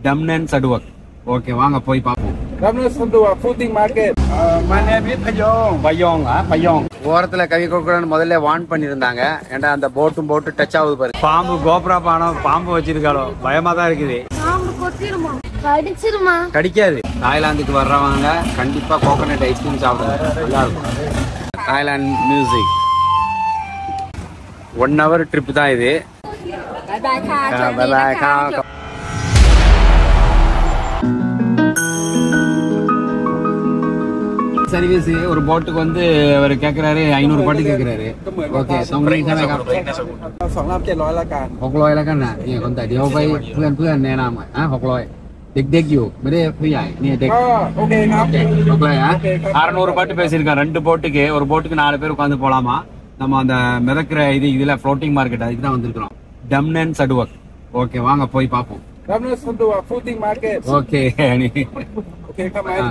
Damnan Saduak. Okay, வாங்க போய் பாப்போம். Damnan Saduak floating market. My name is Payong. Payong பயோங். ஓரத்துல கவி கொக்குறன்னு முதல்ல வார்ன் பண்ணிருந்தாங்க. ஏன்டா அந்த போட்டும் போட்டு டச் ஆகுது பாரு. பாம்பு கோப்ரா பானம் பாம்பு வச்சிருக்காளோ பயமா தான் இருக்குது. பாம்பு கொத்திருமா? கடிச்சிருமா? கடிக்காது. தாய்லாந்துக்கு வர்றவங்க கண்டிப்பா கோகனட் ஐஸ்கிரீம் சாப்பிடுங்க. நல்லா இருக்கும். தாய்லாந்து மியூசிக் 1 hour ட்ரிப் தான் இது. பை பை கா. பை பை கா. சர்வீஸ் ஒரு போட்டுக்கு வந்து அவர் கேக்குறாரு 500 பாட்டு கேக்குறாரு. ஓகே 200ครับ2,700ละกัน600แล้วกันนะนี่คนแต่เดี๋ยวไปเพื่อนแนะนำอ่ะ600เด็กๆอยู่ไม่ได้ผู้ใหญ่นี่เด็กโอเคครับ600 600 பாட்டு பேசியிருக்கான். 2 போட்டுக்கு ஒரு போட்டுக்கு 4 பேர் உட்காந்து போலாமா. நம்ம அந்த மிதக்கிற இதுல ஃப்ளோட்டிங் மார்க்கெட் அதுக்கு தான் வந்திருக்கிறோம். டம்னன் சடுவக். ஓகே வாங்க போய் பாப்போம். Damnan Saduak floating market. Okay okay come on.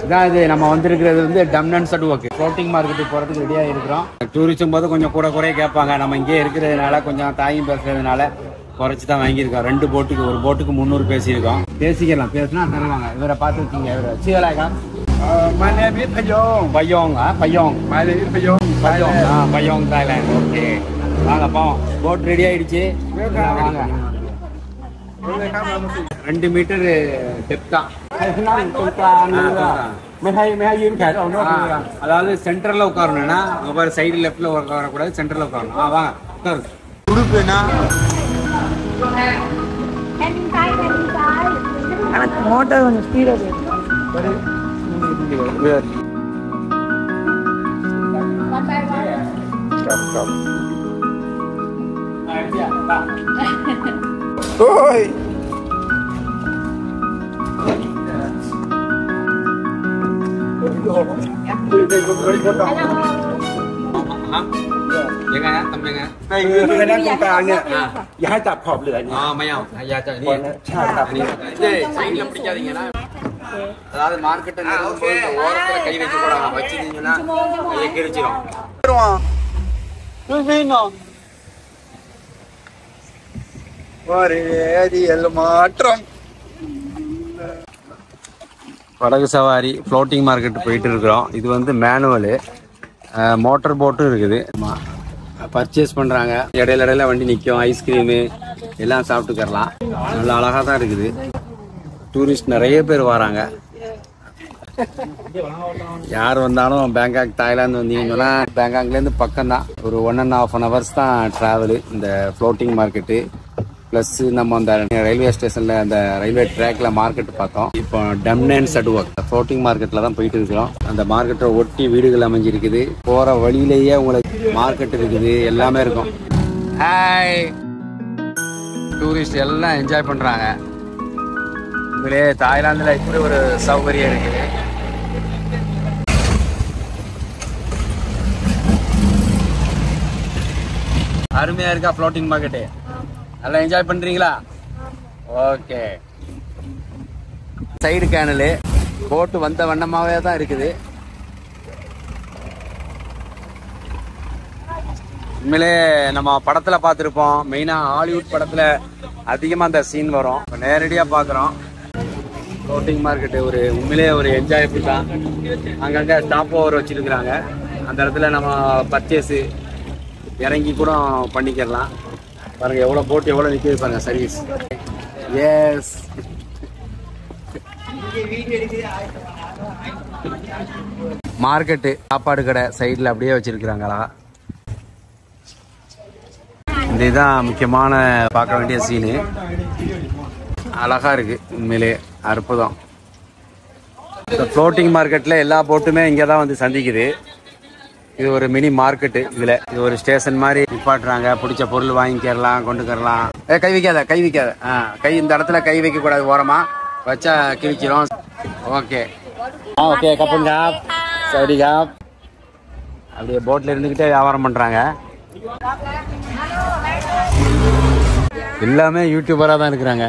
இதான் இது நம்ம வந்திருக்கிறது வந்து டம்னன் சடுவக் ஃப்ளோட்டிங் மார்க்கெட்டுக்கு போறதுக்கு ரெடியா இருக்கிறோம். டூரிஸ்டும் போது கொஞ்சம் குறைய கேட்பாங்க. நம்ம இங்கே இருக்கிறதுனால கொஞ்சம் தாயும் பேசுறதுனால குறைச்சி தான் வாங்கியிருக்கோம். 2 போட்டுக்கு ஒரு போட்டுக்கு 300 பேசியிருக்கோம். பேசிக்கலாம் பேசினா தருவாங்க. இவரை பார்த்து வச்சுங்க. இவரை சீலாக்கா My name is Payong. Payong Payong My name is Payong. Payong Payong Thailand. Okay வாங்க போவோம். போட் ரெடி ஆயிடுச்சு. வாங்க 2 மீட்டர் டெப்த் தான். அதாவது சென்டர்ல உட்காரணும்னா சைடு லெஃப்ட்ல உட்காரக்கூடாது. சென்டர்ல உட்காரணும். வாங்க உட்காரு. துடுப்புனா மோட்டார் கொஞ்சம் ஸ்பீடா Oi.ยังไงฮะทำยังไง ในนั่งตรงกลางเนี่ยอย่าให้จับขอบเรือนี่ ไม่เอาอย่าจับนี่ ใช่ครับนี่ சைடுல பிடிக்காதீங்கன்னா அதாவது மார்க்கெட் ஓரத்துல கை வச்சு போடாம வச்சிருந்தீங்கன்னா கையை கிழிச்சிடும். மாற்றம் படகு சவாரி ஃப்ளோட்டிங் மார்க்கெட் போயிட்டு இருக்கிறோம். இது வந்து மேனுவலு மோட்டர் போட்டும் இருக்குது. பர்ச்சேஸ் பண்றாங்க. இடையில வண்டி நிற்கும். ஐஸ்கிரீமு எல்லாம் சாப்பிட்டுக்கரலாம். நல்லா அழகா தான் இருக்குது. டூரிஸ்ட் நிறைய பேர் வராங்க. யார் வந்தாலும் பேங்காக் தாய்லாந்து வந்தீங்கன்னா பேங்காக்லேருந்து பக்கம் தான். ஒரு 1.5 hours தான் டிராவலு. இந்த ஃப்ளோட்டிங் மார்க்கெட்டு ப்ளஸ் நம்ம அந்த ரயில்வே ஸ்டேஷன்ல அந்த ரயில்வே ட்ராக்ல மார்க்கெட் பார்த்தோம். இப்போ டம்னன் சடுவக் ஃப்ளோட்டிங் மார்க்கெட்ல தான் போயிட்டு இருக்கிறோம். அந்த மார்க்கெட்டை ஒட்டி வீடுகள் அமைஞ்சிருக்குது. போற வழியிலேயே உங்களுக்கு மார்க்கெட் இருக்குது. எல்லாமே இருக்கும். ஹாய் டூரிஸ்ட் எல்லாம் என்ஜாய் பண்றாங்க. உங்களே தாய்லாந்துல இப்படி ஒரு சௌகரியம் இருக்குது. அருமையா இருக்கா ஃப்ளோட்டிங் மார்க்கெட்டு? நல்லா என்ஜாய் பண்றீங்களா? ஓகே. சைடு கேனலு போட்டு வந்த வண்ணமாவே தான் இருக்குது. உண்மையிலே நம்ம படத்துல பார்த்துருப்போம். மெயினா ஹாலிவுட் படத்துல அதிகமா அந்த சீன் வரும். நேரடியா பாக்குறோம். ஃப்ளோட்டிங் மார்க்கெட்டு ஒரு உண்மையிலே ஒரு என்ஜாயபிள் தான். அங்கங்க ஸ்டாப் ஓவர் வச்சிருக்கிறாங்க. அந்த இடத்துல நம்ம பர்ச்சேஸ் இறங்கி கூட பண்ணிக்கலாம். பாருங்க எவ்வளவு போட்டு எவ்வளவு நிக்குது பாருங்க சர்வீஸ். எஸ் மார்க்கெட்டு சாப்பாடு கடை சைடுல அப்படியே வச்சிருக்கிறாங்க அழகா. இந்த இதுதான் முக்கியமான பார்க்க வேண்டிய சீனு. அழகா இருக்கு உண்மையிலே அற்புதம். இந்த ஃப்ளோட்டிங் மார்க்கெட்ல எல்லா போட்டுமே இங்கதான் வந்து சந்திக்குது. இது ஒரு மினி மார்க்கெட்டு. இது ஒரு ஸ்டேஷன் மாதிரி நிப்பாட்டுறாங்க. பிடிச்ச பொருள் வாங்கிக்கலாம் கொண்டுக்கரலாம். கை வைக்காத கை இந்த இடத்துல கை வைக்க கூடாது. ஓரமா வச்சா கிழிச்சிரும். ஓகே ஓகே கப்புங்க சரிங்க. அப்படியே போட்ல இருந்துகிட்டே வியாபாரம் பண்றாங்க. எல்லாமே யூடியூபரா தான் இருக்கிறாங்க.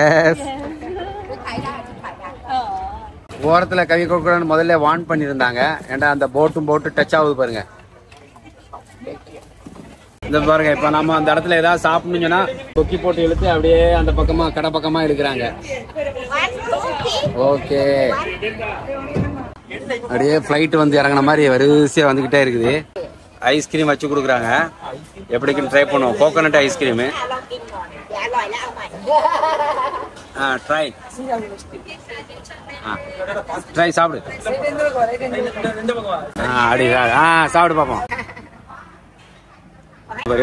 எஸ் ஓரத்துல கவி கொக்குறன்னு முதல்ல வார்ன் பண்ணிருந்தாங்க. ஏன்டா அந்த போட்டும் போட்டு டச் ஆகுது பாருங்க. இந்த பாருங்க இப்ப நம்ம அந்த இடத்துல ஏதாவது சாப்பிடணும்னு சொன்னா கொக்கி போட்டு இழுத்து அப்படியே அந்த பக்கமா கடை பக்கமா இழுக்கிறாங்க. ஓகே, அப்படியே ஃபிளைட் வந்து இறங்கின மாதிரி வரிசையா வந்துகிட்டே இருக்குது. ஐஸ்கிரீம் வச்சு கொடுக்குறாங்க. எப்படிக்குன்னு ட்ரை பண்ணுவோம். Coconut ice cream. ட்ரை ட்ரை சாப்பிடு. அப்படி சாப்பிடு பார்ப்போம்.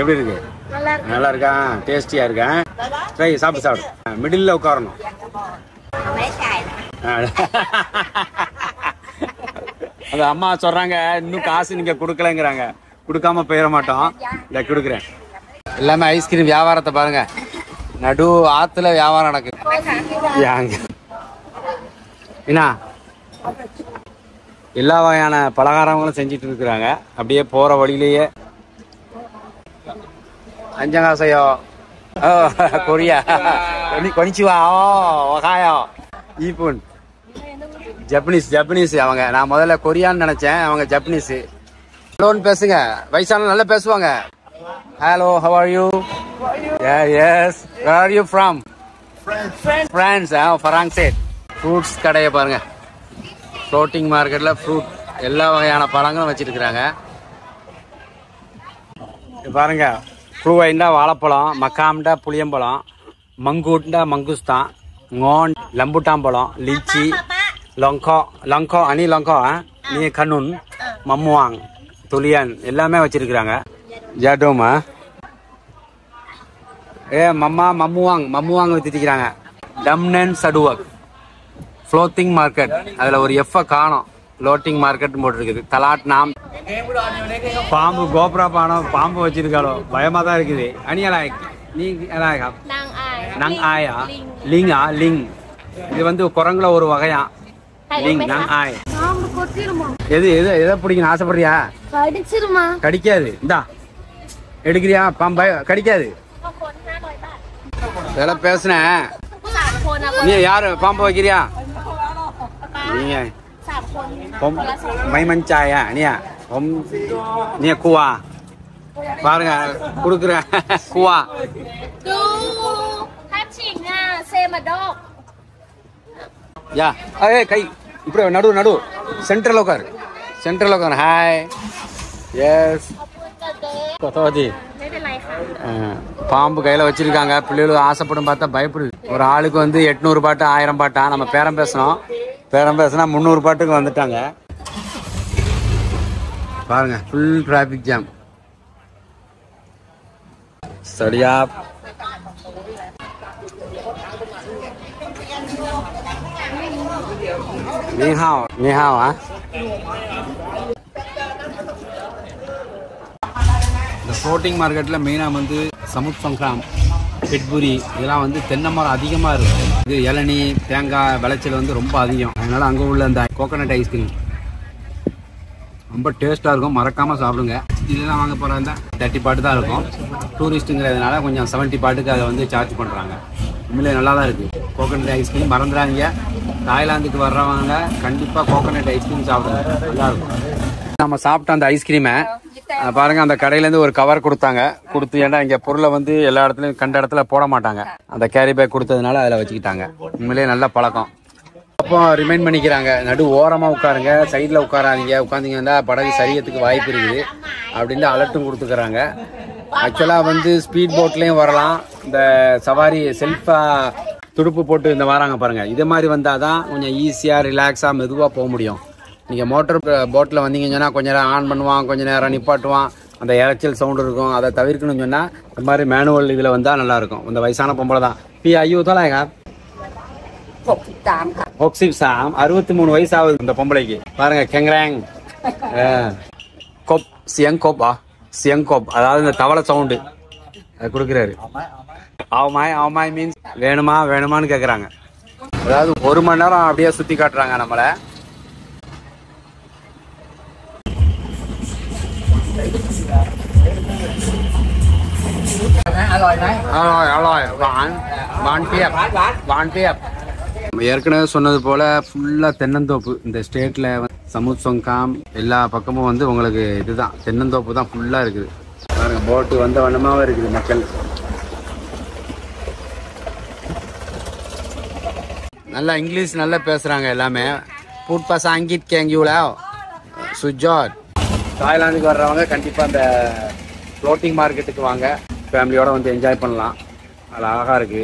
எப்படி இருக்கு? நல்லா இருக்கா? டேஸ்டியா இருக்கா? ட்ரை சாப்பிடு சாப்பிடு. மிடில் உட்காரணும். அந்த அம்மா சொல்றாங்க இன்னும் காசு நீங்க கொடுக்கலங்கிறாங்க. கொடுக்காம போயிட மாட்டோம். இதை கொடுக்குறேன். எல்லாமே ஐஸ்கிரீம் வியாபாரத்தை பாருங்க. நடு ஆத்துல வியாபாரம் நடக்குது. என்ன எல்லா வகையான பலகாரங்களும் செஞ்சுட்டு இருக்கிறாங்க. அப்படியே போற வழியிலேயே அஞ்சங்காசையோ கொரியா கொனிச்சிவா ஒகாயோ ஈப்புன் ஜப்பனீஸ் அவங்க. நான் முதல்ல கொரியான்னு நினைச்சேன். அவங்க ஜப்பனீஸ். ஹலோன்னு பேசுங்க. வயசான நல்லா பேசுவாங்க. Hello, how are you? Yes. Where are you from? France. France. Fruits கடையை பாருங்க. ஃப்ளோட்டிங் மார்க்கெட்ல ஃப்ரூட் எல்லா வகையான பழங்களும் வச்சிருக்கிறாங்க. பாருங்க, ப்ளூவைண்டா வாழைப்பழம், மக்காம்டா புளியம்பழம், மங்கூட்டா மங்குஸ்தான், ngón லம்புட்டாம்பழம், லிச்சி, லங்கோ அனி லங்கோ நீ கண்ணுன், மம்முவாங், துலியன் எல்லாமே வச்சிருக்கிறாங்க. ஜாடோமா மம்மா மம்முவாங் வச்சிருக்கிறாங்க. டம்னன் சடுவக் ஃப்ளோட்டிங் மார்க்கெட். அதுல ஒரு எஃப் காணும். Floating market போட்டுருக்குது. தலாட் நாம் பாம்பு கோப்ரா பாம்பு வச்சிருக்காளோ பயமா தான் இருக்குது. அனியலா நீ நங் ஆயா லிங்கா லிங். இது வந்து குரங்குல ஒரு வகையா லிங் நங் ஆய். எது எது எதை பிடிக்கணும் ஆசைப்படுறியா? கடிக்காது. இந்தா எடுக்கிறியா? பாம்பு கடிக்காது. இதெல்லாம் பேசுனேன். நீ யாரு பாம்பு வைக்கிறியா? நீங்க மைமஞ்சாயா நீ கூவா பாருங்க குடுக்குறேன். கூவா யா கை இப்படி நடு சென்ட்ரல் உட்காரு. ஹாய். எஸ். பாம்பு கையில வச்சிருக்காங்க. பிள்ளைகளும் ஆசைப்படும் பார்த்தா பயப்படுது. ஒரு ஆளுக்கு வந்து 800 பாட்டு 1000 பாட்டா. நம்ம பேரம் பேசினா 300 பாட்டுக்கு வந்துட்டாங்க. பாருங்க ஃபுல் டிராபிக் ஜாம். சரியா நீஹாவா இந்த ஃப்ளோட்டிங் மார்க்கெட்டில் மெயினாக வந்து சமுத் சங்கராம், பெட்புரி இதெல்லாம் வந்து தென்னை மரம் அதிகமாக இருக்கும். இது இளநீ தேங்காய் விளைச்சல் வந்து ரொம்ப அதிகம். அதனால அங்கே உள்ள அந்த கோகோனட் ஐஸ்கிரீம் ரொம்ப டேஸ்ட்டாக இருக்கும். மறக்காமல் சாப்பிடுங்க. இதெல்லாம் வாங்க போகிறதா 30 பாட்டு தான் இருக்கும். டூரிஸ்ட்டுங்கிறதுனால கொஞ்சம் 70 பாட்டுக்கு அதை வந்து சார்ஜ் பண்ணுறாங்க. உண்மையிலே நல்லா தான் இருக்குது கோகோனட் ஐஸ்கிரீம். மறந்துடாதீங்க, தாய்லாந்துக்கு வர்றவங்க கண்டிப்பாக கோகோனட் ஐஸ்கிரீம் சாப்பிடுங்க. நல்லாயிருக்கும். நம்ம சாப்பிட்ட அந்த ஐஸ்கிரீமை பாருங்க, அந்த கடையிலேருந்து ஒரு கவர் கொடுத்தாங்க. ஏன்னா இங்கே பொருளை வந்து எல்லா இடத்துலையும் கண்ட இடத்துல போட மாட்டாங்க. அந்த கேரி பேக் கொடுத்ததுனால அதில் வச்சுக்கிட்டாங்க. உண்மையிலேயே நல்ல பழக்கம். அப்போ ரிமைண்ட் பண்ணிக்கிறாங்க, நடு ஓரமாக உட்காருங்க, சைடில் உட்காராதீங்க. உட்காந்திங்கன்னா படகு சரியத்துக்கு வாய்ப்பு இருக்குது அப்படின்ட்டு அலர்ட்டும் கொடுத்துக்கிறாங்க. ஆக்சுவலாக வந்து ஸ்பீட் போட்லேயும் வரலாம். இந்த சவாரி செல்ஃபாக துடுப்பு போட்டு இந்த வராங்க பாருங்க. இதே மாதிரி வந்தால் தான் கொஞ்சம் ஈஸியாக ரிலாக்ஸாக மெதுவாக போக முடியும். நீங்கள் மோட்டர் போட்டில் வந்தீங்கன்னு சொன்னால் கொஞ்சம் நேரம் ஆன் பண்ணுவான், கொஞ்சம் நேரம் நிப்பாட்டுவான், அந்த இறைச்சல் சவுண்டு இருக்கும். அதை தவிர்க்கணும்னு சொன்னால் இந்த மாதிரி மேனுவல் இதில் வந்தால் நல்லாயிருக்கும். இந்த வயசான பொம்பளை தான் ஐயோ தான் 63 வயசு ஆகுது இந்த பொம்பளைக்கு. பாருங்க கெங்கிறாங் கொப் சியங்கோப் அதாவது இந்த தவளை சவுண்டு அது கொடுக்குறாரு. அவமாய் மீன்ஸ் வேணுமான்னு கேட்குறாங்க. அதாவது 1 மணி நேரம் அப்படியே சுற்றி காட்டுறாங்க நம்மளை. ஏற்கனவே சொன்னது போல ஃபுல்லா தென்னந்தோப்பு. இந்த ஸ்டேட்ல சமுத் சங்காம் எல்லா பக்கமும் வந்து உங்களுக்கு இதுதான் தென்னந்தோப்பு தான் ஃபுல்லா இருக்குது. பாருங்க போட்டு வந்த வண்ணமாவே இருக்குது மக்கள். நல்லா இங்கிலீஷ் நல்லா பேசுறாங்க எல்லாமே. பூட் பாஸ் அங்கிட் கேங்கியூலா சுஜாட். தாய்லாந்துக்கு வர்றவங்க கண்டிப்பா அந்த ஃப்ளோட்டிங் மார்க்கெட்டுக்கு வாங்க, ஃபேமிலியோட வந்து என்ஜாய் பண்ணலாம். அது அழகா இருக்கு,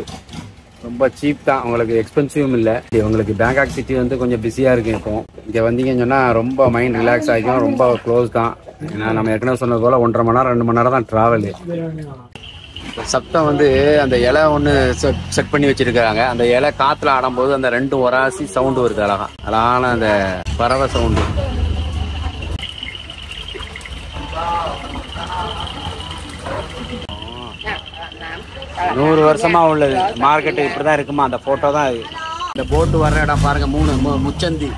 ரொம்ப சீப் தான், உங்களுக்கு எக்ஸ்பென்சிவும் இல்லை. உங்களுக்கு பேங்காக் சிட்டி வந்து கொஞ்சம் பிஸியா இருக்கு. இப்போ இங்க வந்தீங்கன்னு சொன்னா ரொம்ப மைண்ட் ரிலாக்ஸ் ஆகிக்கும், ரொம்ப க்ளோஸ் தான். ஏன்னா நம்ம ஏற்கனவே சொன்னது போல 1.5 மணி நேரம் 2 மணி நேரம் தான் டிராவல். சப்தம் வந்து அந்த இலை ஒன்று செட் பண்ணி வச்சிருக்காங்க. அந்த இலை காத்துல ஆடும்போது அந்த 2 ஒராசி சவுண்டு வருது, அழகான அந்த பறவை சவுண்டு. 100 வருஷமா உள்ளது மார்க்கெட் இப்படிதான் இருக்குமா? அந்த போட்டோ தான் இது. இந்த போட்டு வர்ற இடம் பாருங்க, 3 முச்சந்தி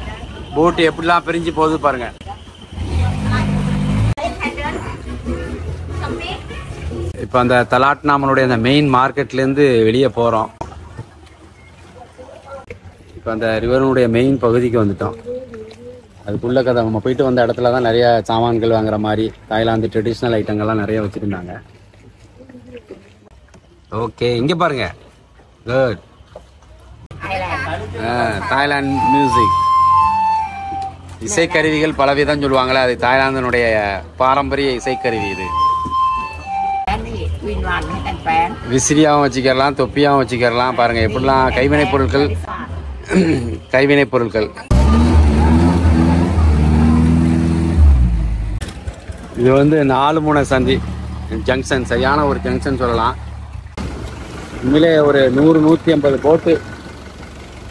போட்டு எப்படிலாம் பிரிஞ்சு போகுது பாருங்க. இப்ப அந்த தலாட்னாமனுடைய அந்த மெயின் மார்க்கெட்ல இருந்து வெளியே போறோம். இப்ப அந்த ரிவருடைய மெயின் பகுதிக்கு வந்துட்டோம். அதுக்குள்ள கதை நம்ம போயிட்டு வந்த இடத்துல தான் நிறைய சாமான்கள் வாங்குற மாதிரி தாய்லாந்து ட்ரெடிஷ்னல் ஐட்டங்கள்லாம் நிறைய வச்சிருந்தாங்க. ஓகே, இங்க பாருங்க, குட். தாய்லாந்து மியூசிக், இசைக்கருவிகள் பலவிதம் சொல்லுவாங்களே, அது தாய்லாந்தினுடைய பாரம்பரிய இசைக்கருவி. இது விசிறியாவும் வச்சுக்கலாம், தொப்பியாவும் வச்சுக்கலாம். பாருங்க எப்படிலாம் கைவினை பொருட்கள், கைவினை பொருட்கள். இது வந்து 4 முனை சந்தி ஜங்ஷன், சரியான ஒரு ஜங்ஷன் சொல்லலாம். உண்மையிலே ஒரு 100-150 போட்டு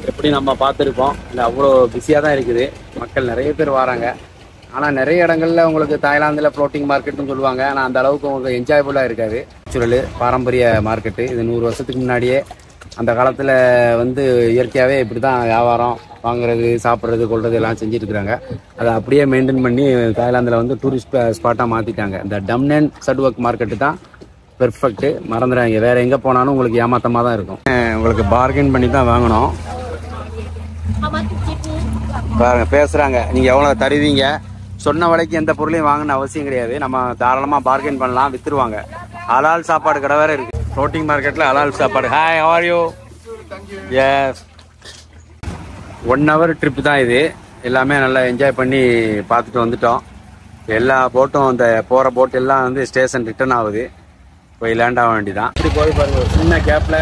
எப்படி நம்ம பார்த்துருப்போம். இல்லை அவ்வளோ பிஸியாக தான் இருக்குது, மக்கள் நிறைய பேர் வராங்க. ஆனால் நிறைய இடங்கள்ல உங்களுக்கு தாய்லாந்தில் ஃப்ளோட்டிங் மார்க்கெட்னு சொல்லுவாங்க, ஆனால் அந்த அளவுக்கு உங்களுக்கு என்ஜாயபுளாக இருக்காது. நேச்சுரல் பாரம்பரிய மார்க்கெட்டு இது. 100 வருஷத்துக்கு முன்னாடியே அந்த காலத்தில் வந்து இயற்கையாகவே இப்படி தான் வியாபாரம், வாங்குறது, சாப்பிட்றது, கொள்வது எல்லாம் செஞ்சுட்டு இருக்கிறாங்க. அதை அப்படியே மெயின்டைன் பண்ணி தாய்லாந்தில் வந்து டூரிஸ்ட் ஸ்பாட்டாக மாற்றிட்டாங்க. இந்த டம்னன் சட்வக் மார்க்கெட்டு தான் பெர்ஃபெக்ட். மறந்துடாங்க, வேற எங்கே போனாலும் உங்களுக்கு ஏமாத்தமாக தான் இருக்கும். உங்களுக்கு பார்கெயின் பண்ணி தான் வாங்கணும். பாருங்க பேசுகிறாங்க, நீங்கள் எவ்வளோ தருவீங்க, சொன்ன விலைக்கு எந்த பொருளையும் வாங்கணும்னு அவசியம் கிடையாது. நம்ம தாராளமாக பார்கெயின் பண்ணலாம், விற்றுருவாங்க. ஹலால் சாப்பாடு கடை வேறு இருக்குது ஃப்ளோட்டிங் மார்க்கெட்டில். ஹலால் சாப்பாடு. Hi, how are you? Yes, 1 hour trip தான் இது. எல்லாமே நல்லா என்ஜாய் பண்ணி பார்த்துட்டு வந்துட்டோம். எல்லா போட்டும், அந்த போகிற போட் எல்லாம் வந்து ஸ்டேஷன் ரிட்டர்ன் ஆகுது, போய் லேண்ட் ஆக வேண்டியதான். இப்படி போய் பாருங்க, ஒரு சின்ன கேப்பில்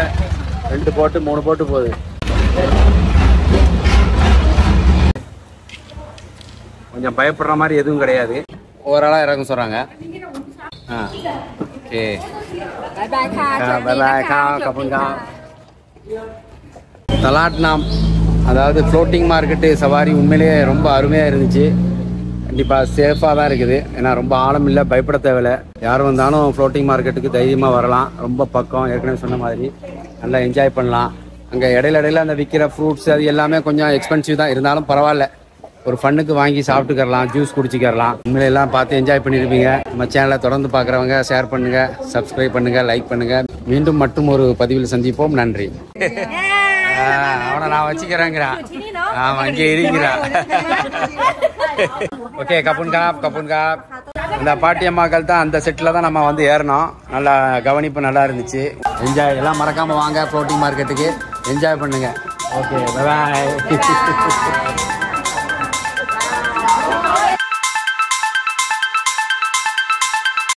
2 போட்டு 3 போட்டு போகுது. கொஞ்சம் பயப்படுற மாதிரி எதுவும் கிடையாது. ஓவராலாக இறங்க சொல்கிறாங்க. ஓகே, தலாட்னாம் அதாவது ஃப்ளோட்டிங் மார்க்கெட்டு சவாரி உண்மையிலேயே ரொம்ப அருமையாக இருந்துச்சு. கண்டிப்பாக சேஃபாக தான் இருக்குது, ஏன்னா ரொம்ப ஆழம் இல்லை, பயப்பட தேவையில்லை. யார் வந்தாலும் ஃப்ளோட்டிங் மார்க்கெட்டுக்கு தைரியமாக வரலாம். ரொம்ப பக்கம், ஏற்கனவே சொன்ன மாதிரி நல்லா என்ஜாய் பண்ணலாம். அங்கே இடையில அந்த விற்கிற ஃப்ரூட்ஸ் அது எல்லாமே கொஞ்சம் எக்ஸ்பென்சிவ் தான், இருந்தாலும் பரவாயில்ல, ஒரு ஃபண்ணுக்கு வாங்கி சாப்பிட்டுக்கரலாம், ஜூஸ் குடிச்சிக்கரலாம். உண்மையிலாம் பார்த்து என்ஜாய் பண்ணியிருப்பீங்க. நம்ம சேனலை தொடர்ந்து பார்க்குறவங்க ஷேர் பண்ணுங்கள், சப்ஸ்கிரைப் பண்ணுங்கள், லைக் பண்ணுங்கள். மீண்டும் மட்டும் ஒரு பதிவில் சந்திப்போம். நன்றி. அவனை நான் வச்சுக்கிறேங்கிறான், அவன் அங்கே இருக்கிறான். ஓகே, கப்புன்காப். இந்த பாட்டியம்மாக்கள் தான் அந்த செட்டில் தான் நம்ம வந்து ஏறணும். நல்லா கவனிப்பு நல்லா இருந்துச்சு. என்ஜாய் எல்லாம் மறக்காமல் வாங்க ஃப்ளோட்டிங் மார்க்கெட்டுக்கு, என்ஜாய் பண்ணுங்க. ஓகே, பாய்.